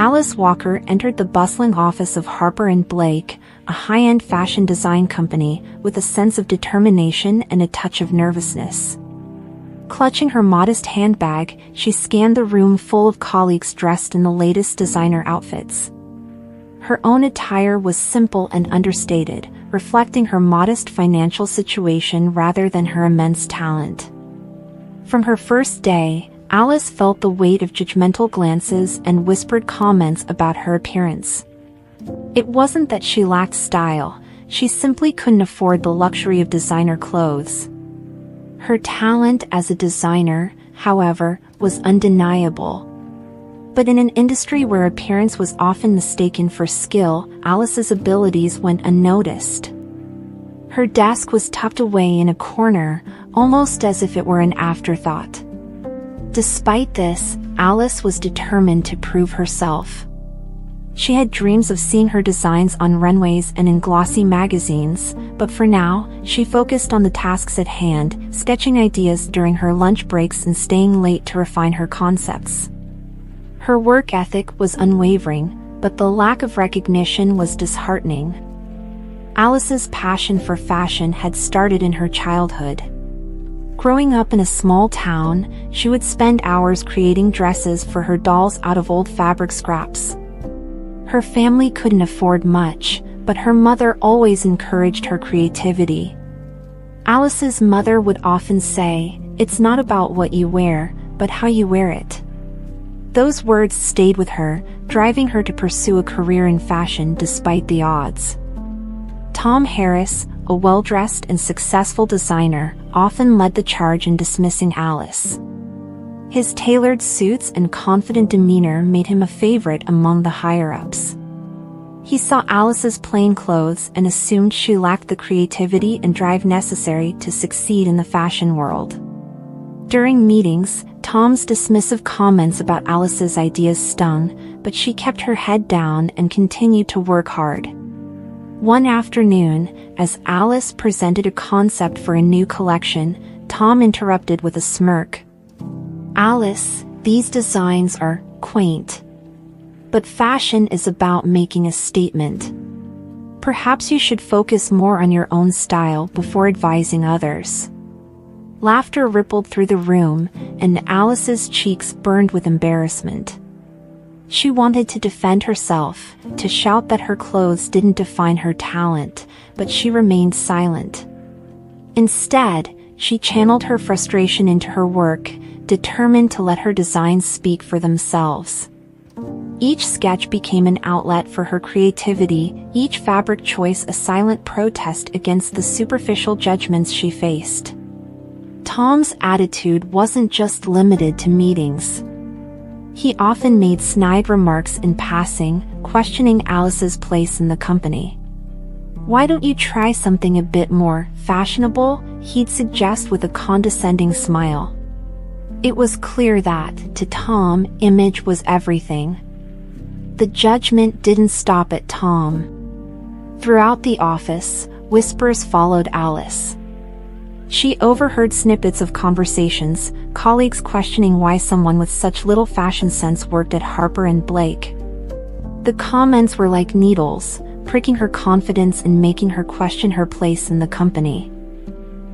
Alice Walker entered the bustling office of Harper & Blake, a high-end fashion design company, with a sense of determination and a touch of nervousness. Clutching her modest handbag, she scanned the room full of colleagues dressed in the latest designer outfits. Her own attire was simple and understated, reflecting her modest financial situation rather than her immense talent. From her first day, Alice felt the weight of judgmental glances and whispered comments about her appearance. It wasn't that she lacked style, she simply couldn't afford the luxury of designer clothes. Her talent as a designer, however, was undeniable. But in an industry where appearance was often mistaken for skill, Alice's abilities went unnoticed. Her desk was tucked away in a corner, almost as if it were an afterthought. Despite this, Alice was determined to prove herself. She had dreams of seeing her designs on runways and in glossy magazines, but for now, she focused on the tasks at hand, sketching ideas during her lunch breaks and staying late to refine her concepts. Her work ethic was unwavering, but the lack of recognition was disheartening. Alice's passion for fashion had started in her childhood. Growing up in a small town, she would spend hours creating dresses for her dolls out of old fabric scraps. Her family couldn't afford much, but her mother always encouraged her creativity. Alice's mother would often say, "It's not about what you wear, but how you wear it." Those words stayed with her, driving her to pursue a career in fashion despite the odds. Tom Harris, a well-dressed and successful designer, often led the charge in dismissing Alice. His tailored suits and confident demeanor made him a favorite among the higher-ups. He saw Alice's plain clothes and assumed she lacked the creativity and drive necessary to succeed in the fashion world. During meetings, Tom's dismissive comments about Alice's ideas stung, but she kept her head down and continued to work hard. One afternoon, as Alice presented a concept for a new collection, Tom interrupted with a smirk. "Alice, these designs are quaint. But fashion is about making a statement. Perhaps you should focus more on your own style before advising others." Laughter rippled through the room, and Alice's cheeks burned with embarrassment. She wanted to defend herself, to shout that her clothes didn't define her talent, but she remained silent. Instead, she channeled her frustration into her work, determined to let her designs speak for themselves. Each sketch became an outlet for her creativity, each fabric choice a silent protest against the superficial judgments she faced. Tom's attitude wasn't just limited to meetings. He often made snide remarks in passing, questioning Alice's place in the company. "Why don't you try something a bit more fashionable?" he'd suggest with a condescending smile. It was clear that, to Tom, image was everything. The judgment didn't stop at Tom. Throughout the office, whispers followed Alice. She overheard snippets of conversations, colleagues questioning why someone with such little fashion sense worked at Harper & Blake. The comments were like needles, pricking her confidence and making her question her place in the company.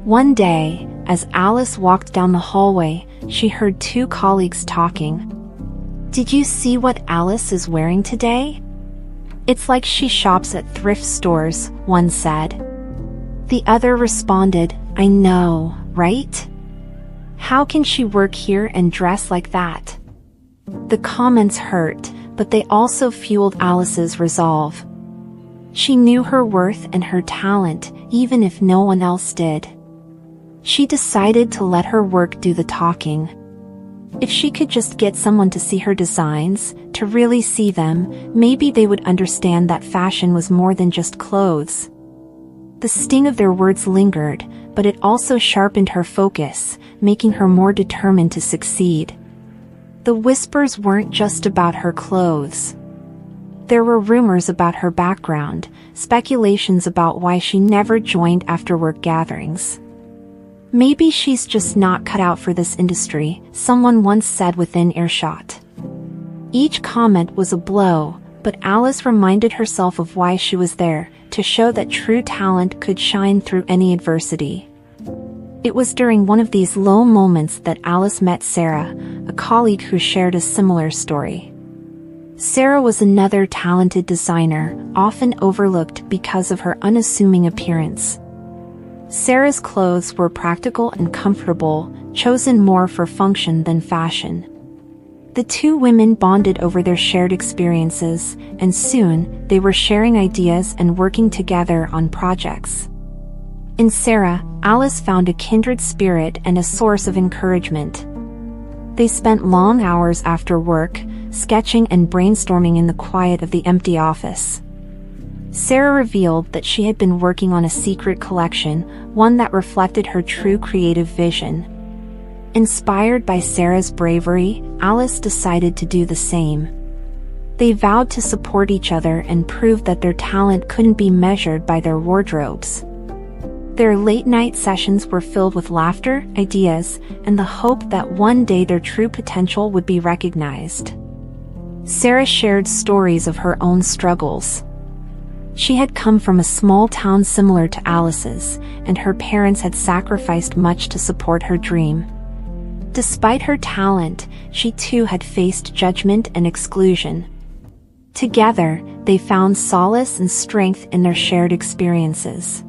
One day, as Alice walked down the hallway, she heard two colleagues talking. "Did you see what Alice is wearing today? It's like she shops at thrift stores," one said. The other responded, "I know, right? How can she work here and dress like that?" The comments hurt, but they also fueled Alice's resolve. She knew her worth and her talent, even if no one else did. She decided to let her work do the talking. If she could just get someone to see her designs, to really see them, maybe they would understand that fashion was more than just clothes. The sting of their words lingered, but it also sharpened her focus, making her more determined to succeed. The whispers weren't just about her clothes. There were rumors about her background, speculations about why she never joined after-work gatherings. "Maybe she's just not cut out for this industry," someone once said within earshot. Each comment was a blow, but Alice reminded herself of why she was there, to show that true talent could shine through any adversity. It was during one of these low moments that Alice met Sarah, a colleague who shared a similar story. Sarah was another talented designer, often overlooked because of her unassuming appearance. Sarah's clothes were practical and comfortable, chosen more for function than fashion. The two women bonded over their shared experiences, and soon, they were sharing ideas and working together on projects. In Sarah, Alice found a kindred spirit and a source of encouragement. They spent long hours after work, sketching and brainstorming in the quiet of the empty office. Sarah revealed that she had been working on a secret collection, one that reflected her true creative vision. Inspired by Sarah's bravery, Alice decided to do the same. They vowed to support each other and prove that their talent couldn't be measured by their wardrobes. Their late-night sessions were filled with laughter, ideas, and the hope that one day their true potential would be recognized. Sarah shared stories of her own struggles. She had come from a small town similar to Alice's, and her parents had sacrificed much to support her dream. Despite her talent, she too had faced judgment and exclusion. Together, they found solace and strength in their shared experiences.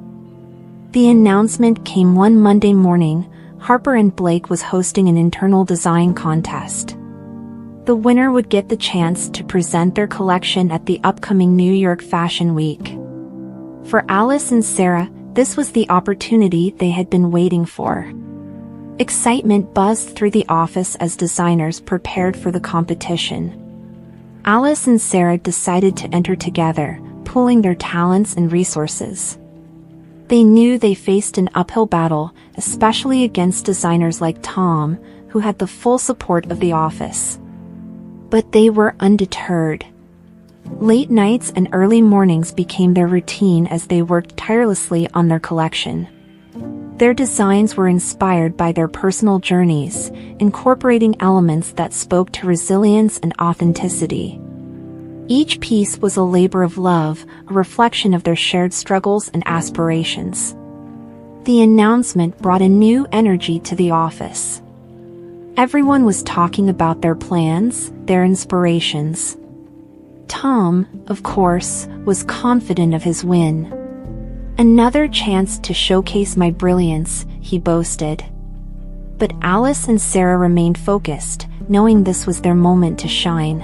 The announcement came one Monday morning. Harper & Blake was hosting an internal design contest. The winner would get the chance to present their collection at the upcoming New York Fashion Week. For Alice and Sarah, this was the opportunity they had been waiting for. Excitement buzzed through the office as designers prepared for the competition. Alice and Sarah decided to enter together, pooling their talents and resources. They knew they faced an uphill battle, especially against designers like Tom, who had the full support of the office. But they were undeterred. Late nights and early mornings became their routine as they worked tirelessly on their collection. Their designs were inspired by their personal journeys, incorporating elements that spoke to resilience and authenticity. Each piece was a labor of love, a reflection of their shared struggles and aspirations. The announcement brought a new energy to the office. Everyone was talking about their plans, their inspirations. Tom, of course, was confident of his win. "Another chance to showcase my brilliance," he boasted. But Alice and Sarah remained focused, knowing this was their moment to shine.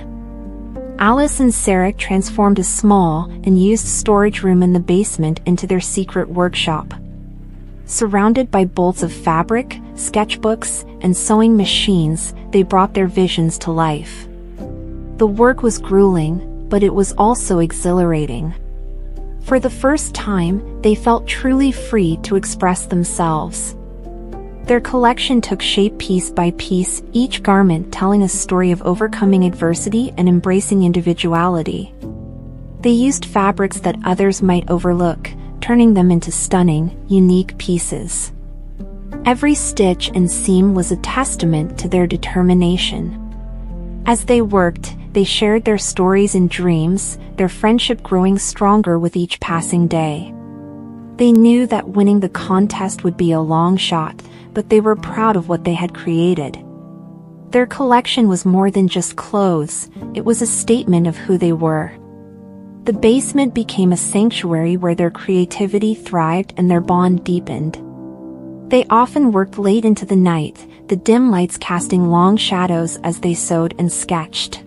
Alice and Sarah transformed a small and used storage room in the basement into their secret workshop. Surrounded by bolts of fabric, sketchbooks, and sewing machines, they brought their visions to life. The work was grueling, but it was also exhilarating. For the first time, they felt truly free to express themselves. Their collection took shape piece by piece, each garment telling a story of overcoming adversity and embracing individuality. They used fabrics that others might overlook, turning them into stunning, unique pieces. Every stitch and seam was a testament to their determination. As they worked, they shared their stories and dreams, their friendship growing stronger with each passing day. They knew that winning the contest would be a long shot, but they were proud of what they had created. Their collection was more than just clothes, it was a statement of who they were. The basement became a sanctuary where their creativity thrived and their bond deepened. They often worked late into the night, the dim lights casting long shadows as they sewed and sketched.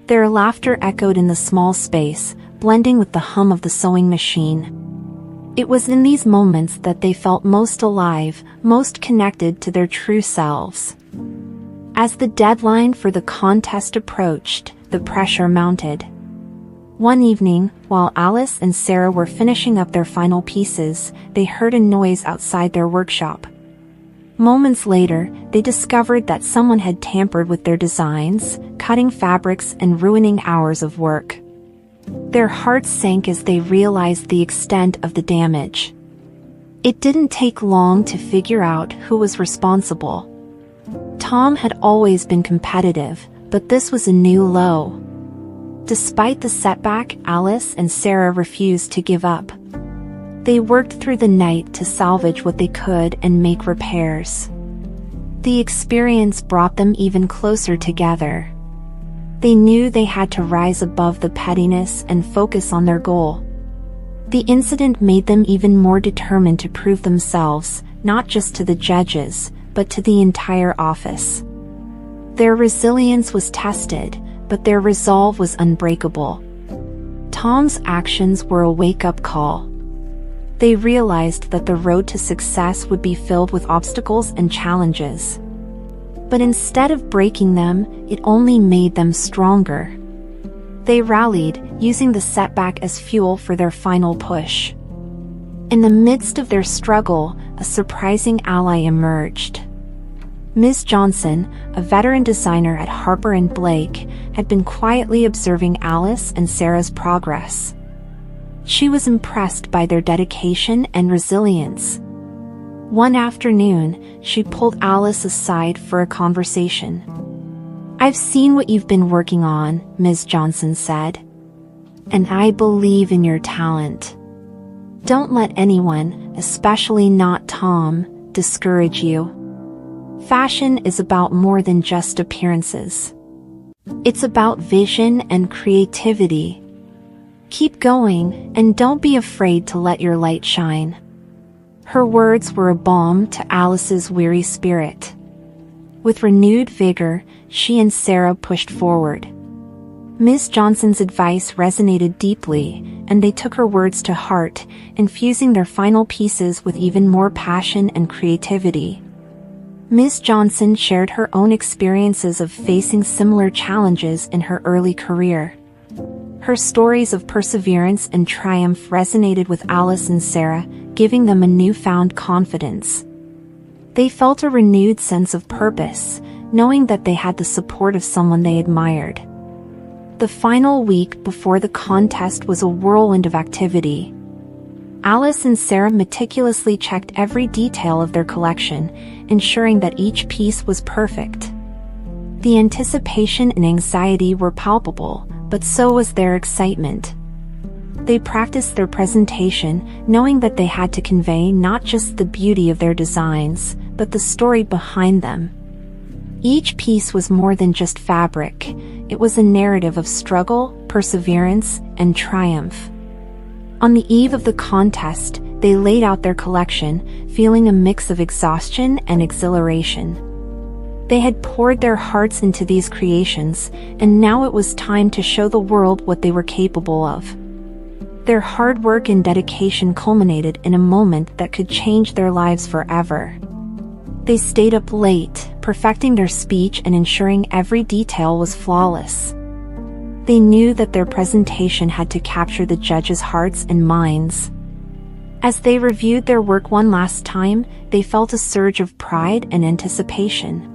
Their laughter echoed in the small space, blending with the hum of the sewing machine. It was in these moments that they felt most alive, most connected to their true selves. As the deadline for the contest approached, the pressure mounted. One evening, while Alice and Sarah were finishing up their final pieces, they heard a noise outside their workshop. Moments later, they discovered that someone had tampered with their designs, cutting fabrics and ruining hours of work. Their hearts sank as they realized the extent of the damage. It didn't take long to figure out who was responsible. Tom had always been competitive, But this was a new low. Despite the setback, Alice and Sarah refused to give up. They worked through the night to salvage what they could and make repairs. The experience brought them even closer together. They knew they had to rise above the pettiness and focus on their goal. The incident made them even more determined to prove themselves, not just to the judges, but to the entire office. Their resilience was tested, but their resolve was unbreakable. Tom's actions were a wake-up call. They realized that the road to success would be filled with obstacles and challenges. But instead of breaking them, it only made them stronger. They rallied, using the setback as fuel for their final push. In the midst of their struggle, a surprising ally emerged. Ms. Johnson, a veteran designer at Harper & Blake, had been quietly observing Alice and Sarah's progress. She was impressed by their dedication and resilience. One afternoon, she pulled Alice aside for a conversation. "I've seen what you've been working on," Ms. Johnson said. "And I believe in your talent. Don't let anyone, especially not Tom, discourage you. Fashion is about more than just appearances. It's about vision and creativity. Keep going, and don't be afraid to let your light shine." Her words were a balm to Alice's weary spirit. With renewed vigor, she and Sarah pushed forward. Ms. Johnson's advice resonated deeply, and they took her words to heart, infusing their final pieces with even more passion and creativity. Ms. Johnson shared her own experiences of facing similar challenges in her early career. Her stories of perseverance and triumph resonated with Alice and Sarah, giving them a newfound confidence. They felt a renewed sense of purpose, knowing that they had the support of someone they admired. The final week before the contest was a whirlwind of activity. Alice and Sarah meticulously checked every detail of their collection, ensuring that each piece was perfect. The anticipation and anxiety were palpable, but so was their excitement. They practiced their presentation, knowing that they had to convey not just the beauty of their designs, but the story behind them. Each piece was more than just fabric. It was a narrative of struggle, perseverance, and triumph. On the eve of the contest, they laid out their collection, feeling a mix of exhaustion and exhilaration. They had poured their hearts into these creations, and now it was time to show the world what they were capable of. Their hard work and dedication culminated in a moment that could change their lives forever. They stayed up late, perfecting their speech and ensuring every detail was flawless. They knew that their presentation had to capture the judges' hearts and minds. As they reviewed their work one last time, they felt a surge of pride and anticipation.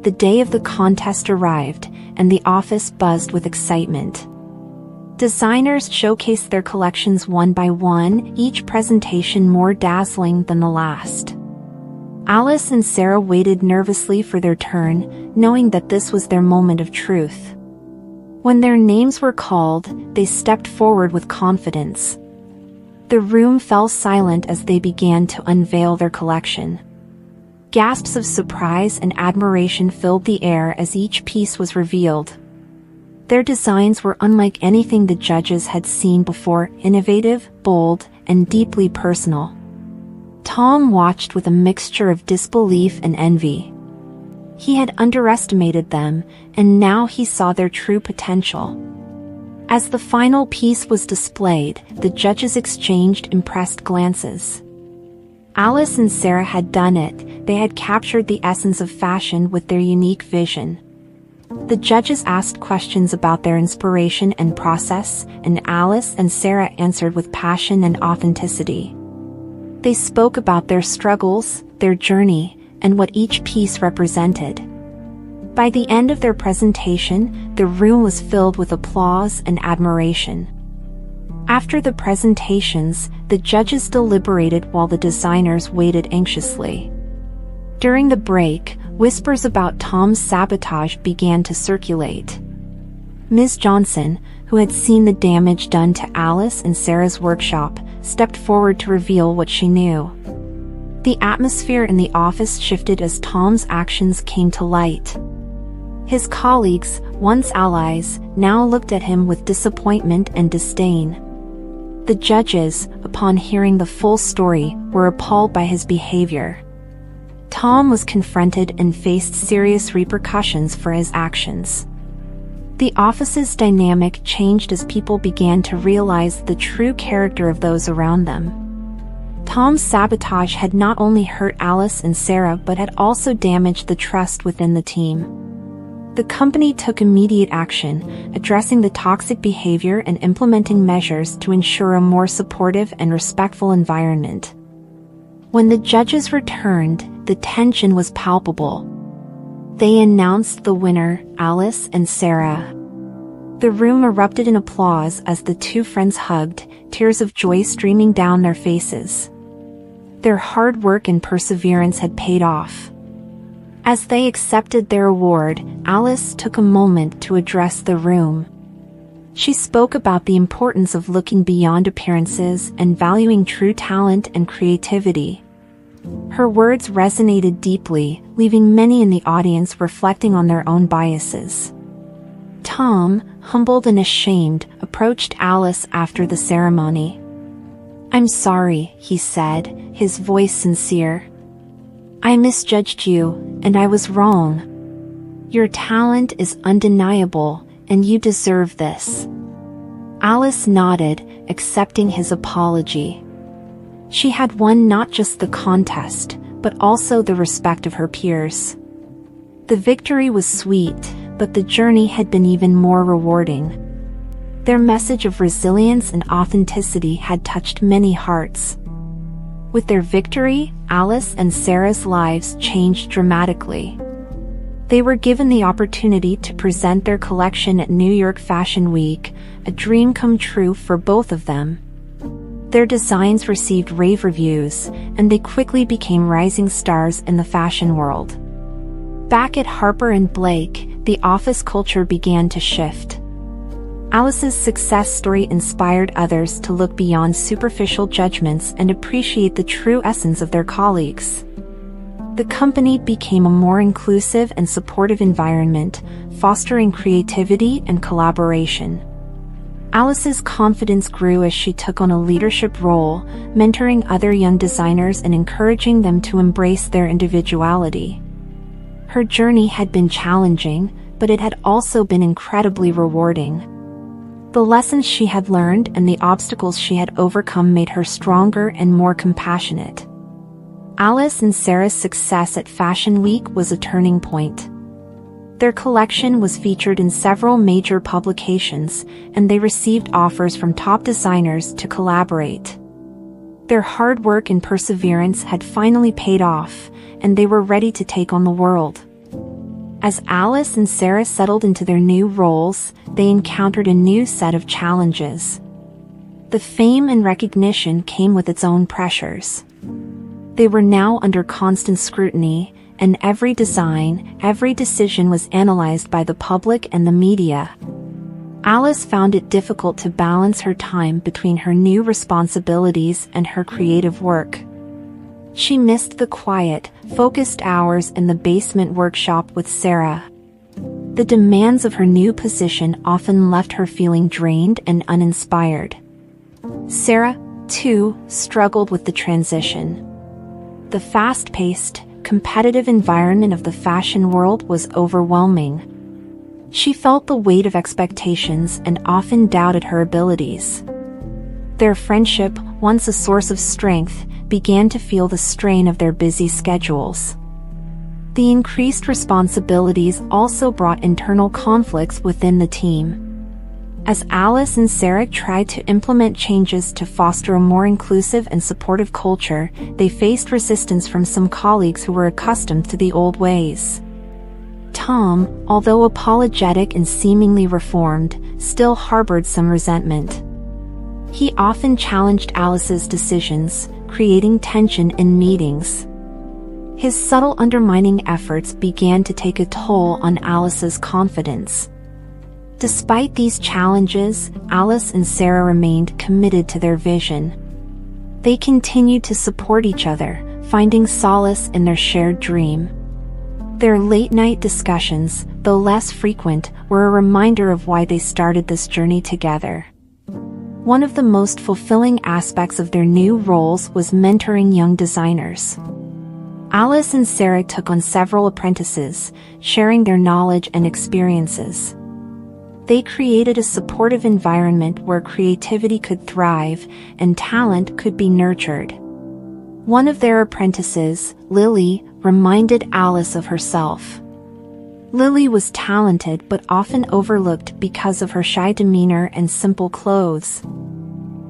The day of the contest arrived, and the office buzzed with excitement. Designers showcased their collections one by one, each presentation more dazzling than the last. Alice and Sarah waited nervously for their turn, knowing that this was their moment of truth. When their names were called, they stepped forward with confidence. The room fell silent as they began to unveil their collection. Gasps of surprise and admiration filled the air as each piece was revealed. Their designs were unlike anything the judges had seen before, innovative, bold, and deeply personal. Tom watched with a mixture of disbelief and envy. He had underestimated them, and now he saw their true potential. As the final piece was displayed, the judges exchanged impressed glances. Alice and Sarah had done it. They had captured the essence of fashion with their unique vision. The judges asked questions about their inspiration and process, and Alice and Sarah answered with passion and authenticity. They spoke about their struggles, their journey, and what each piece represented. By the end of their presentation, the room was filled with applause and admiration. After the presentations, the judges deliberated while the designers waited anxiously. During the break, Whispers about Tom's sabotage began to circulate. Ms. Johnson, who had seen the damage done to Alice and Sarah's workshop, stepped forward to reveal what she knew. The atmosphere in the office shifted as Tom's actions came to light. His colleagues, once allies, now looked at him with disappointment and disdain. The judges, upon hearing the full story, were appalled by his behavior. Tom was confronted and faced serious repercussions for his actions. The office's dynamic changed as people began to realize the true character of those around them. Tom's sabotage had not only hurt Alice and Sarah but had also damaged the trust within the team. The company took immediate action, addressing the toxic behavior and implementing measures to ensure a more supportive and respectful environment. When the judges returned, the tension was palpable. They announced the winner, Alice and Sarah. The room erupted in applause as the two friends hugged, tears of joy streaming down their faces. Their hard work and perseverance had paid off. As they accepted their award, Alice took a moment to address the room. She spoke about the importance of looking beyond appearances and valuing true talent and creativity. Her words resonated deeply, leaving many in the audience reflecting on their own biases. Tom, humbled and ashamed, approached Alice after the ceremony. "I'm sorry," he said, his voice sincere. "I misjudged you, and I was wrong. Your talent is undeniable, and you deserve this." Alice nodded, accepting his apology. She had won not just the contest, but also the respect of her peers. The victory was sweet, but the journey had been even more rewarding. Their message of resilience and authenticity had touched many hearts. With their victory, Alice and Sarah's lives changed dramatically. They were given the opportunity to present their collection at New York Fashion Week, a dream come true for both of them. Their designs received rave reviews, and they quickly became rising stars in the fashion world. Back at Harper & Blake, the office culture began to shift. Alice's success story inspired others to look beyond superficial judgments and appreciate the true essence of their colleagues. The company became a more inclusive and supportive environment, fostering creativity and collaboration. Alice's confidence grew as she took on a leadership role, mentoring other young designers and encouraging them to embrace their individuality. Her journey had been challenging, but it had also been incredibly rewarding. The lessons she had learned and the obstacles she had overcome made her stronger and more compassionate. Alice and Sarah's success at Fashion Week was a turning point. Their collection was featured in several major publications, and they received offers from top designers to collaborate. Their hard work and perseverance had finally paid off, and they were ready to take on the world. As Alice and Sarah settled into their new roles, they encountered a new set of challenges. The fame and recognition came with its own pressures. They were now under constant scrutiny, and every design, every decision was analyzed by the public and the media. Alice found it difficult to balance her time between her new responsibilities and her creative work. She missed the quiet, focused hours in the basement workshop with Sarah. The demands of her new position often left her feeling drained and uninspired. Sarah, too, struggled with the transition. The fast-paced, competitive environment of the fashion world was overwhelming. She felt the weight of expectations and often doubted her abilities. Their friendship, once a source of strength, began to feel the strain of their busy schedules. The increased responsibilities also brought internal conflicts within the team. As Alice and Sarah tried to implement changes to foster a more inclusive and supportive culture, they faced resistance from some colleagues who were accustomed to the old ways. Tom, although apologetic and seemingly reformed, still harbored some resentment. He often challenged Alice's decisions, creating tension in meetings. His subtle undermining efforts began to take a toll on Alice's confidence. Despite these challenges, Alice and Sarah remained committed to their vision. They continued to support each other, finding solace in their shared dream. Their late-night discussions, though less frequent, were a reminder of why they started this journey together. One of the most fulfilling aspects of their new roles was mentoring young designers. Alice and Sarah took on several apprentices, sharing their knowledge and experiences. They created a supportive environment where creativity could thrive and talent could be nurtured. One of their apprentices, Lily, reminded Alice of herself. Lily was talented but often overlooked because of her shy demeanor and simple clothes.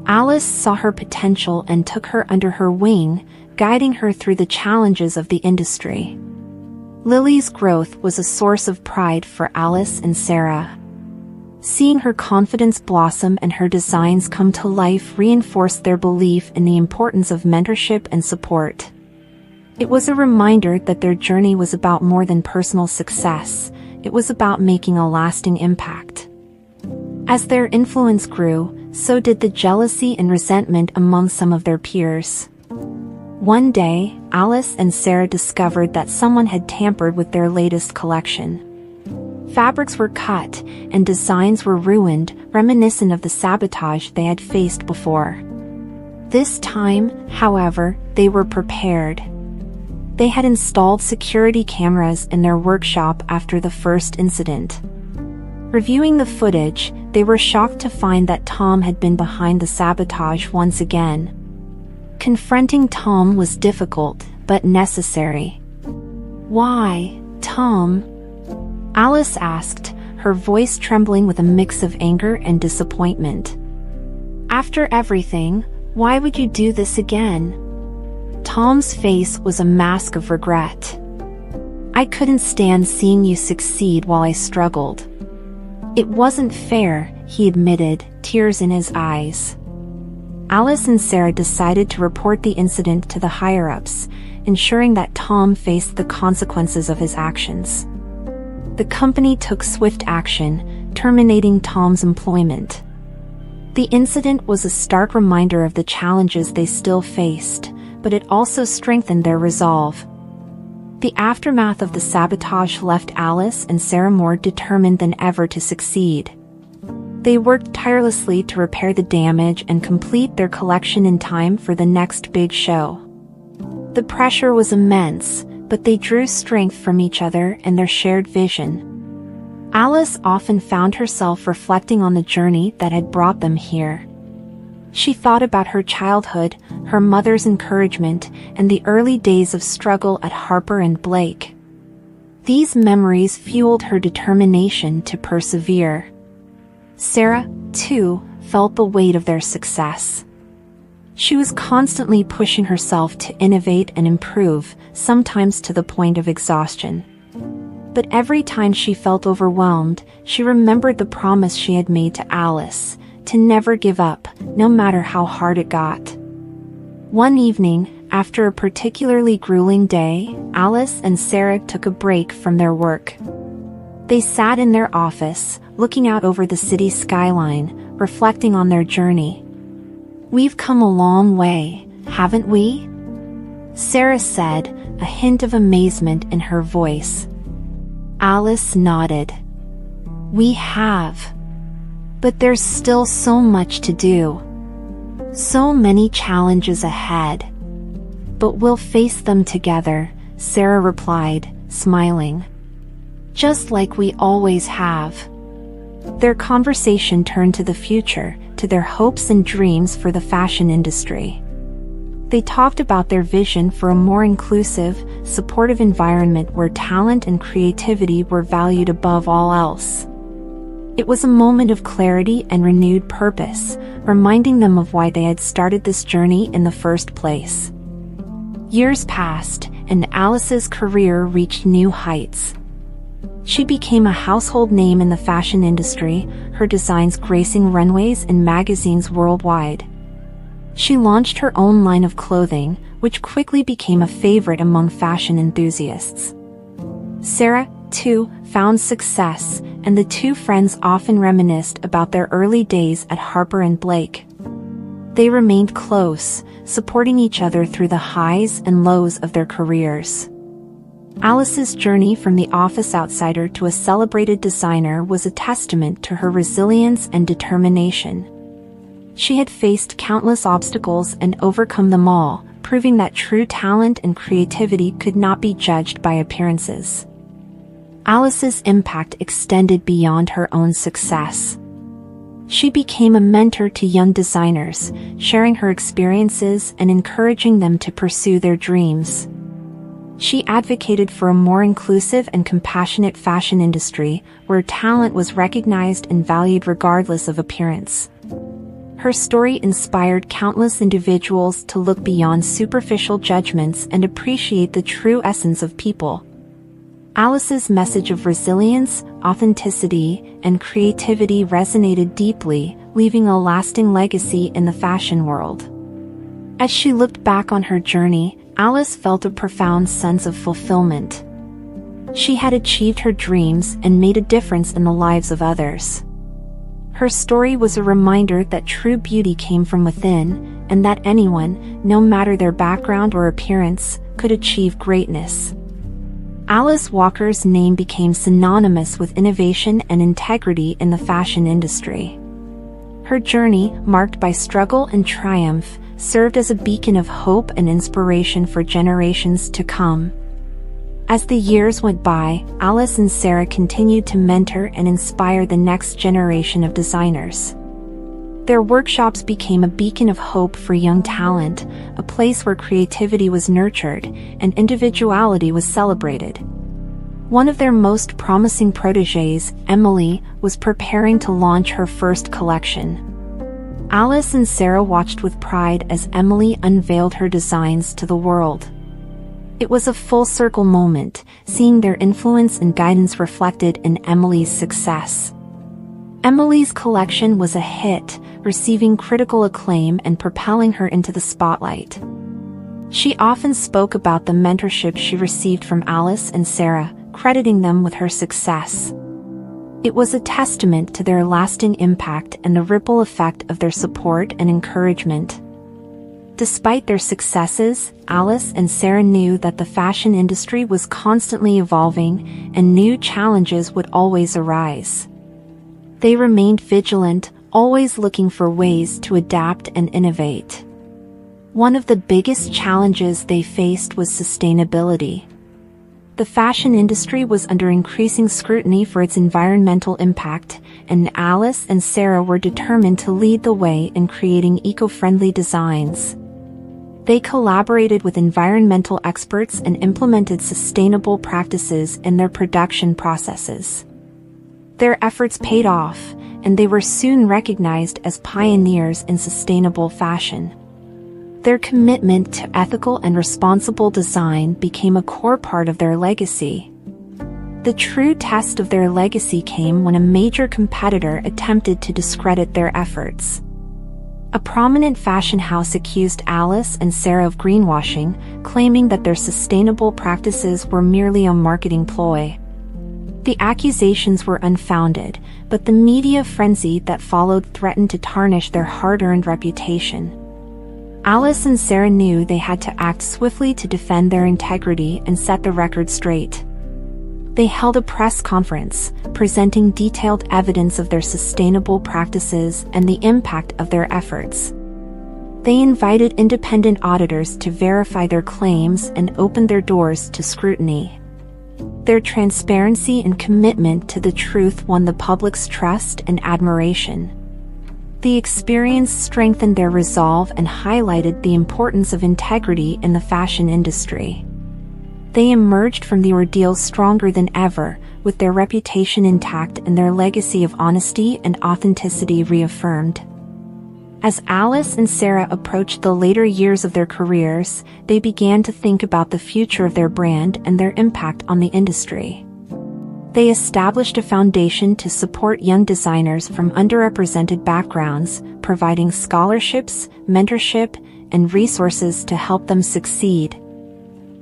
Alice saw her potential and took her under her wing, guiding her through the challenges of the industry. Lily's growth was a source of pride for Alice and Sarah. Seeing her confidence blossom and her designs come to life reinforced their belief in the importance of mentorship and support. It was a reminder that their journey was about more than personal success. It was about making a lasting impact. As their influence grew, so did the jealousy and resentment among some of their peers. One day, Alice and Sarah discovered that someone had tampered with their latest collection. Fabrics were cut, and designs were ruined, reminiscent of the sabotage they had faced before. This time, however, they were prepared. They had installed security cameras in their workshop after the first incident. Reviewing the footage, they were shocked to find that Tom had been behind the sabotage once again. Confronting Tom was difficult, but necessary. "Why, Tom?" Alice asked, her voice trembling with a mix of anger and disappointment. "After everything, why would you do this again?" Tom's face was a mask of regret. "I couldn't stand seeing you succeed while I struggled." "It wasn't fair," he admitted, tears in his eyes. Alice and Sarah decided to report the incident to the higher-ups, ensuring that Tom faced the consequences of his actions. The company took swift action, terminating Tom's employment. The incident was a stark reminder of the challenges they still faced, but it also strengthened their resolve. The aftermath of the sabotage left Alice and Sarah more determined than ever to succeed. They worked tirelessly to repair the damage and complete their collection in time for the next big show. The pressure was immense, but they drew strength from each other and their shared vision. Alice often found herself reflecting on the journey that had brought them here. She thought about her childhood, her mother's encouragement, and the early days of struggle at Harper and Blake. These memories fueled her determination to persevere. Sarah, too, felt the weight of their success. She was constantly pushing herself to innovate and improve, sometimes to the point of exhaustion. But every time she felt overwhelmed, she remembered the promise she had made to Alice, to never give up, no matter how hard it got. One evening, after a particularly grueling day, Alice and Sarah took a break from their work. They sat in their office, looking out over the city skyline, reflecting on their journey. "We've come a long way, haven't we?" Sarah said, a hint of amazement in her voice. Alice nodded. "We have. But there's still so much to do. So many challenges ahead. But we'll face them together," Sarah replied, smiling. "Just like we always have." Their conversation turned to the future, to their hopes and dreams for the fashion industry. They talked about their vision for a more inclusive, supportive environment where talent and creativity were valued above all else. It was a moment of clarity and renewed purpose, reminding them of why they had started this journey in the first place. Years passed, and Alice's career reached new heights. She became a household name in the fashion industry, her designs gracing runways and magazines worldwide. She launched her own line of clothing, which quickly became a favorite among fashion enthusiasts. Sarah, too, found success, and the two friends often reminisced about their early days at Harper & Blake. They remained close, supporting each other through the highs and lows of their careers. Alice's journey from the office outsider to a celebrated designer was a testament to her resilience and determination. She had faced countless obstacles and overcome them all, proving that true talent and creativity could not be judged by appearances. Alice's impact extended beyond her own success. She became a mentor to young designers, sharing her experiences and encouraging them to pursue their dreams. She advocated for a more inclusive and compassionate fashion industry where talent was recognized and valued regardless of appearance. Her story inspired countless individuals to look beyond superficial judgments and appreciate the true essence of people. Alice's message of resilience, authenticity, and creativity resonated deeply, leaving a lasting legacy in the fashion world. As she looked back on her journey, Alice felt a profound sense of fulfillment. She had achieved her dreams and made a difference in the lives of others. Her story was a reminder that true beauty came from within, and that anyone, no matter their background or appearance, could achieve greatness. Alice Walker's name became synonymous with innovation and integrity in the fashion industry. Her journey, marked by struggle and triumph, served as a beacon of hope and inspiration for generations to come. As the years went by, Alice and Sarah continued to mentor and inspire the next generation of designers. Their workshops became a beacon of hope for young talent, a place where creativity was nurtured and individuality was celebrated. One of their most promising protégés, Emily, was preparing to launch her first collection. Alice and Sarah watched with pride as Emily unveiled her designs to the world. It was a full-circle moment, seeing their influence and guidance reflected in Emily's success. Emily's collection was a hit, receiving critical acclaim and propelling her into the spotlight. She often spoke about the mentorship she received from Alice and Sarah, crediting them with her success. It was a testament to their lasting impact and the ripple effect of their support and encouragement. Despite their successes, Alice and Sarah knew that the fashion industry was constantly evolving and new challenges would always arise. They remained vigilant, always looking for ways to adapt and innovate. One of the biggest challenges they faced was sustainability. The fashion industry was under increasing scrutiny for its environmental impact, and Alice and Sarah were determined to lead the way in creating eco-friendly designs. They collaborated with environmental experts and implemented sustainable practices in their production processes. Their efforts paid off, and they were soon recognized as pioneers in sustainable fashion. Their commitment to ethical and responsible design became a core part of their legacy. The true test of their legacy came when a major competitor attempted to discredit their efforts. A prominent fashion house accused Alice and Sarah of greenwashing, claiming that their sustainable practices were merely a marketing ploy. The accusations were unfounded, but the media frenzy that followed threatened to tarnish their hard-earned reputation. Alice and Sarah knew they had to act swiftly to defend their integrity and set the record straight. They held a press conference, presenting detailed evidence of their sustainable practices and the impact of their efforts. They invited independent auditors to verify their claims and opened their doors to scrutiny. Their transparency and commitment to the truth won the public's trust and admiration. The experience strengthened their resolve and highlighted the importance of integrity in the fashion industry. They emerged from the ordeal stronger than ever, with their reputation intact and their legacy of honesty and authenticity reaffirmed. As Alice and Sarah approached the later years of their careers, they began to think about the future of their brand and their impact on the industry. They established a foundation to support young designers from underrepresented backgrounds, providing scholarships, mentorship, and resources to help them succeed.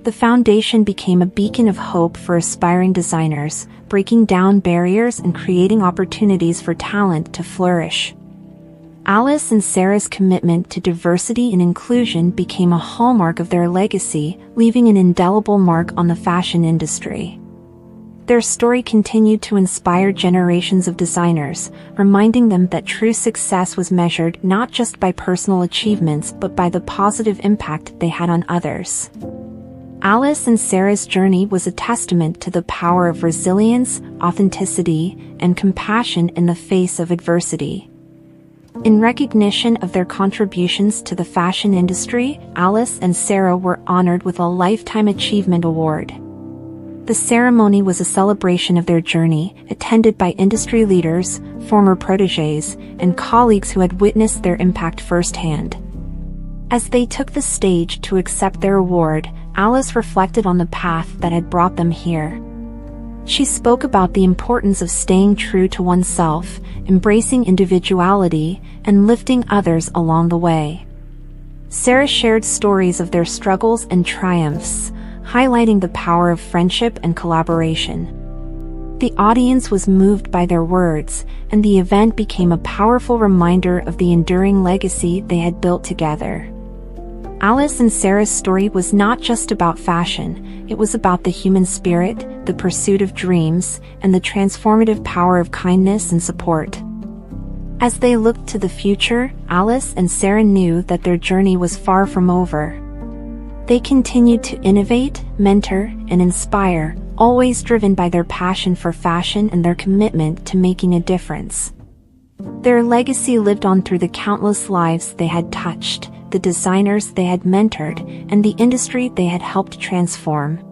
The foundation became a beacon of hope for aspiring designers, breaking down barriers and creating opportunities for talent to flourish. Alice and Sarah's commitment to diversity and inclusion became a hallmark of their legacy, leaving an indelible mark on the fashion industry. Their story continued to inspire generations of designers, reminding them that true success was measured not just by personal achievements but by the positive impact they had on others. Alice and Sarah's journey was a testament to the power of resilience, authenticity, and compassion in the face of adversity. In recognition of their contributions to the fashion industry, Alice and Sarah were honored with a Lifetime Achievement Award. The ceremony was a celebration of their journey, attended by industry leaders, former protégés, and colleagues who had witnessed their impact firsthand. As they took the stage to accept their award, Alice reflected on the path that had brought them here. She spoke about the importance of staying true to oneself, embracing individuality, and lifting others along the way. Sarah shared stories of their struggles and triumphs, highlighting the power of friendship and collaboration. The audience was moved by their words, and the event became a powerful reminder of the enduring legacy they had built together. Alice and Sarah's story was not just about fashion, it was about the human spirit, the pursuit of dreams, and the transformative power of kindness and support. As they looked to the future, Alice and Sarah knew that their journey was far from over. They continued to innovate, mentor, and inspire, always driven by their passion for fashion and their commitment to making a difference. Their legacy lived on through the countless lives they had touched, the designers they had mentored, and the industry they had helped transform.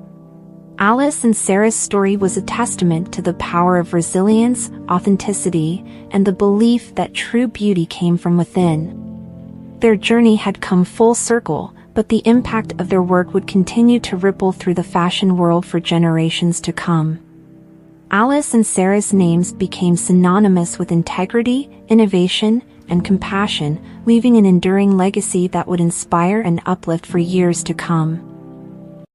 Alice and Sarah's story was a testament to the power of resilience, authenticity, and the belief that true beauty came from within. Their journey had come full circle, but the impact of their work would continue to ripple through the fashion world for generations to come. Alice and Sarah's names became synonymous with integrity, innovation, and compassion, leaving an enduring legacy that would inspire and uplift for years to come.